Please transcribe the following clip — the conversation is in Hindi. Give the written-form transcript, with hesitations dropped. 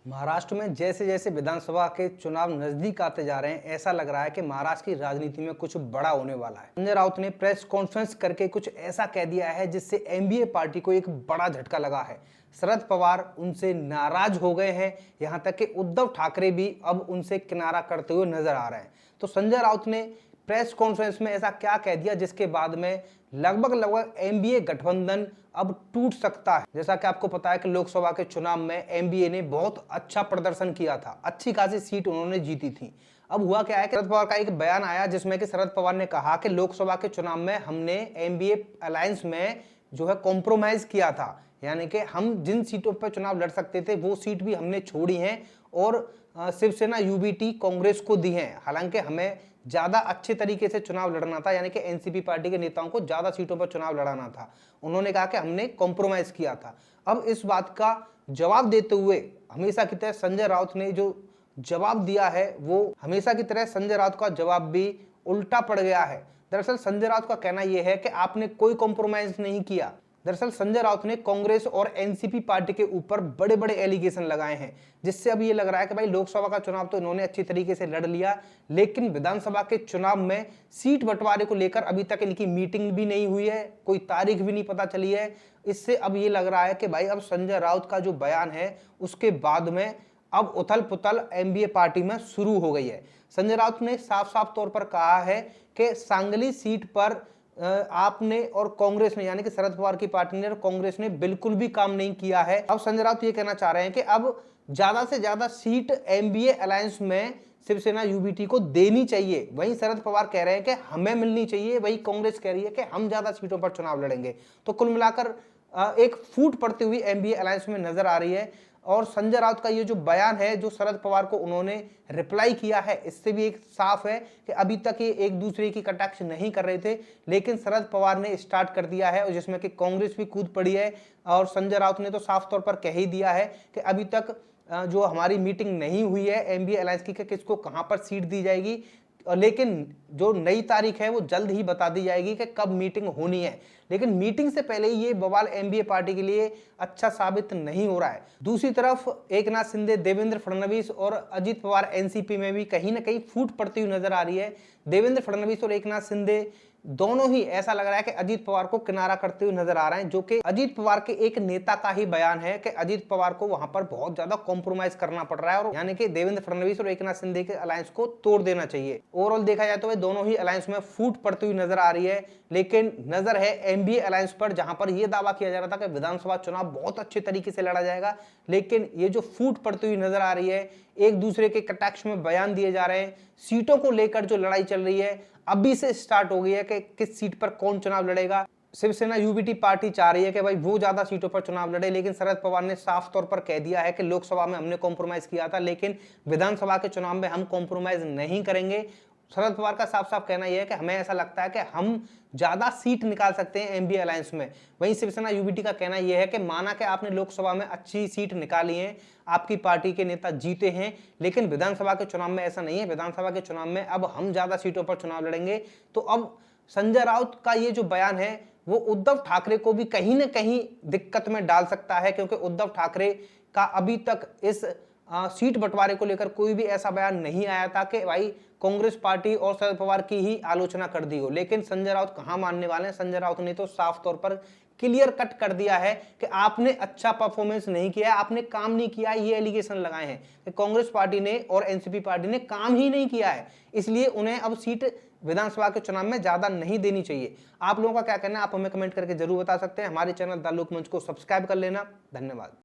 महाराष्ट्र में जैसे जैसे विधानसभा के चुनाव नजदीक आते जा रहे हैं, ऐसा लग रहा है कि महाराष्ट्र की राजनीति में कुछ बड़ा होने वाला है। संजय राउत ने प्रेस कॉन्फ्रेंस करके कुछ ऐसा कह दिया है जिससे एनडीए पार्टी को एक बड़ा झटका लगा है। शरद पवार उनसे नाराज हो गए हैं, यहां तक कि उद्धव ठाकरे भी अब उनसे किनारा करते हुए नजर आ रहे हैं। तो संजय राउत ने प्रेस कॉन्फ्रेंस में ऐसा क्या कह दिया जिसके बाद में लगभग एनडीए गठबंधन अब टूट सकता है। जैसा कि आपको पता है कि लोकसभा के चुनाव में एनडीए ने बहुत अच्छा प्रदर्शन किया था, अच्छी खासी सीट उन्होंने जीती थी। अब हुआ क्या है कि शरद पवार का एक बयान आया जिसमें कि शरद पवार ने कहा कि लोकसभा के चुनाव में हमने एनडीए अलायंस में जो है कॉम्प्रोमाइज किया था, यानी कि हम जिन सीटों पर चुनाव लड़ सकते थे वो सीट भी हमने छोड़ी हैं और शिवसेना यूबीटी कांग्रेस को दी हैं। हालांकि हमें ज्यादा अच्छे तरीके से चुनाव लड़ना था, यानी कि एनसीपी पार्टी के नेताओं को ज्यादा सीटों पर चुनाव लड़ाना था। उन्होंने कहा कि हमने कॉम्प्रोमाइज किया था। अब इस बात का जवाब देते हुए हमेशा की तरह संजय राउत ने जो जवाब दिया है वो हमेशा की तरह संजय राउत का जवाब भी उल्टा पड़ गया है। दरअसल संजय राउत का कहना यह है कि आपने कोई कॉम्प्रोमाइज नहीं किया। दरअसल संजय राउत ने कांग्रेस और एनसीपी पार्टी के ऊपर बड़े बड़े एलिगेशन लगाए हैं, जिससे अब ये लग रहा है कि भाई लोकसभा का चुनाव तो इन्होंने अच्छी तरीके से लड़ लिया, लेकिन विधानसभा के चुनाव में सीट बंटवारे को लेकर अभी तक इनकी मीटिंग भी नहीं हुई है, कोई तारीख भी नहीं पता चली है। इससे अब ये लग रहा है कि भाई अब संजय राउत का जो बयान है उसके बाद में अब उथल पुथल एनडीए पार्टी में शुरू हो गई है। संजय राउत ने साफ साफ तौर पर कहा है कि सांगली सीट पर आपने और कांग्रेस ने, यानी कि शरद पवार की पार्टी ने और कांग्रेस ने बिल्कुल भी काम नहीं किया है। अब संजय राउत ये कहना चाह रहे हैं कि अब ज्यादा से ज्यादा सीट एनडीए अलायंस में शिवसेना यूबीटी को देनी चाहिए। वहीं शरद पवार कह रहे हैं कि हमें मिलनी चाहिए, वहीं कांग्रेस कह रही है कि हम ज्यादा सीटों पर चुनाव लड़ेंगे। तो कुल मिलाकर एक फूट पड़ती हुई एनडीए अलायंस में नजर आ रही है। और संजय राउत का ये जो बयान है, जो शरद पवार को उन्होंने रिप्लाई किया है, इससे भी एक साफ है कि अभी तक ये एक दूसरे की कटाक्ष नहीं कर रहे थे, लेकिन शरद पवार ने स्टार्ट कर दिया है, और जिसमें कि कांग्रेस भी कूद पड़ी है। और संजय राउत ने तो साफ तौर पर कह ही दिया है कि अभी तक जो हमारी मीटिंग नहीं हुई है एनडीए अलायंस की कि किसको कहां पर सीट दी जाएगी, लेकिन जो नई तारीख है वो जल्द ही बता दी जाएगी कि कब मीटिंग होनी है। लेकिन मीटिंग से पहले ही ये बवाल एनडीए पार्टी के लिए अच्छा साबित नहीं हो रहा है। दूसरी तरफ एकनाथ शिंदे, देवेंद्र फडणवीस और अजित पवार एनसीपी में भी कहीं ना कहीं फूट पड़ती हुई नजर आ रही है। देवेंद्र फडणवीस और एकनाथ शिंदे दोनों ही ऐसा लग रहा है कि अजित पवार को किनारा करते हुए नजर आ रहे हैं, जो कि अजित पवार के एक नेता का ही बयान है कि अजित पवार को वहां पर बहुत ज्यादा कॉम्प्रोमाइज करना पड़ रहा है, और यानी कि देवेंद्र फडणवीस और एकनाथ शिंदे के अलायंस को तोड़ देना चाहिए। ओवरऑल देखा जाए तो वे दोनों ही अलायंस में फूट पड़ती हुई नजर आ रही है, लेकिन नजर है एनडीए अलायंस पर, जहां पर यह दावा किया जा रहा था कि विधानसभा चुनाव बहुत अच्छे तरीके से लड़ा जाएगा। लेकिन ये जो फूट पड़ती हुई नजर आ रही है, एक दूसरे के कटाक्ष में बयान दिए जा रहे हैं, सीटों को लेकर जो लड़ाई चल रही है अभी से स्टार्ट हो गई है कि किस सीट पर कौन चुनाव लड़ेगा। शिवसेना यूबीटी पार्टी चाह रही है कि भाई वो ज्यादा सीटों पर चुनाव लड़े, लेकिन शरद पवार ने साफ तौर पर कह दिया है कि लोकसभा में हमने कॉम्प्रोमाइज किया था, लेकिन विधानसभा के चुनाव में हम कॉम्प्रोमाइज नहीं करेंगे। शरद पवार का साफ साफ कहना यह है कि हमें ऐसा लगता है कि हम ज्यादा सीट निकाल सकते हैं एनडीए अलायंस में। वहीं शिवसेना यूबीटी का कहना यह है कि माना कि आपने लोकसभा में अच्छी सीट निकाली है, आपकी पार्टी के नेता जीते हैं, लेकिन विधानसभा के चुनाव में ऐसा नहीं है। विधानसभा के चुनाव में अब हम ज्यादा सीटों पर चुनाव लड़ेंगे। तो अब संजय राउत का ये जो बयान है वो उद्धव ठाकरे को भी कहीं ना कहीं दिक्कत में डाल सकता है, क्योंकि उद्धव ठाकरे का अभी तक इस सीट बंटवारे को लेकर कोई भी ऐसा बयान नहीं आया था कि भाई कांग्रेस पार्टी और शरद पवार की ही आलोचना कर दी हो। लेकिन संजय राउत कहां मानने वाले हैं। संजय राउत ने तो साफ तौर पर क्लियर कट कर दिया है कि आपने अच्छा परफॉर्मेंस नहीं किया, आपने काम नहीं किया। ये एलिगेशन लगाए हैं कि कांग्रेस पार्टी ने और एनसीपी पार्टी ने काम ही नहीं किया है, इसलिए उन्हें अब सीट विधानसभा के चुनाव में ज्यादा नहीं देनी चाहिए। आप लोगों का क्या कहना है, आप हमें कमेंट करके जरूर बता सकते हैं। हमारे चैनल द लोकमंच को सब्सक्राइब कर लेना। धन्यवाद।